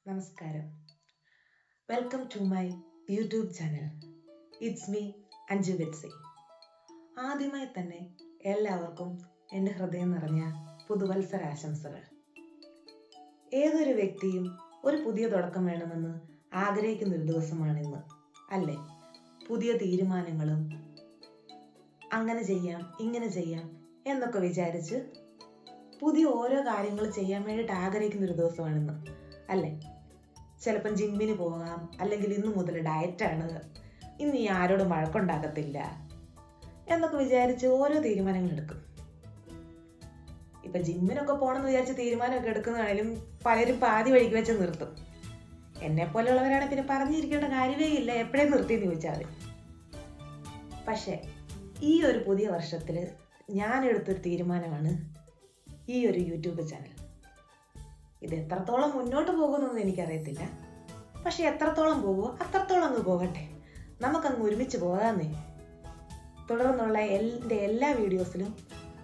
നമസ്കാരം. Welcome to my YouTube channel. It's me Anju Betsy. ആദ്യമായി തന്നെ എല്ലാവർക്കും എൻ്റെ ഹൃദയം നിറഞ്ഞ പുതുവത്സരാശംസകൾ. ഏതൊരു വ്യക്തിയും ഒരു പുതിയ തുടക്കം വേണമെന്ന് ആഗ്രഹിക്കുന്ന ഒരു ദിവസമാണിന്ന്, അല്ലേ? പുതിയ തീരുമാനങ്ങളും അങ്ങനെ ചെയ്യാം ഇങ്ങനെ ചെയ്യാം എന്നൊക്കെ വിചാരിച്ച് പുതിയ ഓരോ കാര്യങ്ങൾ ചെയ്യാൻ വേണ്ടിയിട്ട് ആഗ്രഹിക്കുന്ന ഒരു ദിവസമാണിന്ന്, അല്ലേ? ചിലപ്പം ജിമ്മിന് പോകാം, അല്ലെങ്കിൽ ഇന്ന് മുതൽ ഡയറ്റാണ്, ഇന്ന് ഈ ആരോടും വഴക്കുണ്ടാകത്തില്ല എന്നൊക്കെ വിചാരിച്ച് ഓരോ തീരുമാനങ്ങൾ എടുക്കും. ഇപ്പൊ ജിമ്മിനൊക്കെ പോകണമെന്ന് വിചാരിച്ച് തീരുമാനമൊക്കെ എടുക്കുന്നതാണെങ്കിലും പലരും പാതി വഴിക്ക് വെച്ച് നിർത്തും. എന്നെ പോലെയുള്ളവരാണ് പിന്നെ പറഞ്ഞിരിക്കേണ്ട കാര്യമേ ഇല്ല, എപ്പോഴേ നിർത്തിയെന്ന് ചോദിച്ചാൽ മതി. പക്ഷെ ഈ ഒരു പുതിയ വർഷത്തിൽ ഞാൻ എടുത്തൊരു തീരുമാനമാണ് ഈ ഒരു യൂട്യൂബ് ചാനൽ. ഇത് എത്രത്തോളം മുന്നോട്ട് പോകുന്നതെന്ന് എനിക്കറിയത്തില്ല, പക്ഷെ എത്രത്തോളം പോകുമോ അത്രത്തോളം അങ്ങ് പോകട്ടെ, നമുക്കങ്ങ് ഒരുമിച്ച് പോകാമെന്നേ. തുടർന്നുള്ള എൻ്റെ എല്ലാ വീഡിയോസിലും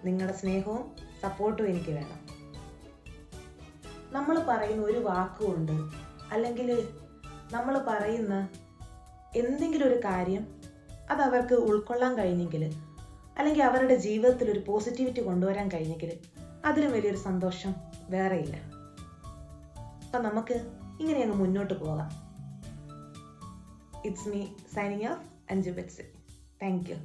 നിങ്ങളുടെ സ്നേഹവും സപ്പോർട്ടും എനിക്ക് വേണം. നമ്മൾ പറയുന്ന ഒരു വാക്കുകൊണ്ട്, അല്ലെങ്കിൽ നമ്മൾ പറയുന്ന എന്തെങ്കിലും ഒരു കാര്യം അത് അവർക്ക് ഉൾക്കൊള്ളാൻ കഴിഞ്ഞെങ്കിൽ, അല്ലെങ്കിൽ അവരുടെ ജീവിതത്തിൽ ഒരു പോസിറ്റിവിറ്റി കൊണ്ടുവരാൻ കഴിഞ്ഞെങ്കിൽ അതിലും വലിയൊരു സന്തോഷം വേറെയില്ല. അപ്പം നമുക്ക് ഇങ്ങനെ അങ്ങ് മുന്നോട്ട് പോകാം. It's me signing off, Anju Betsy. Thank you.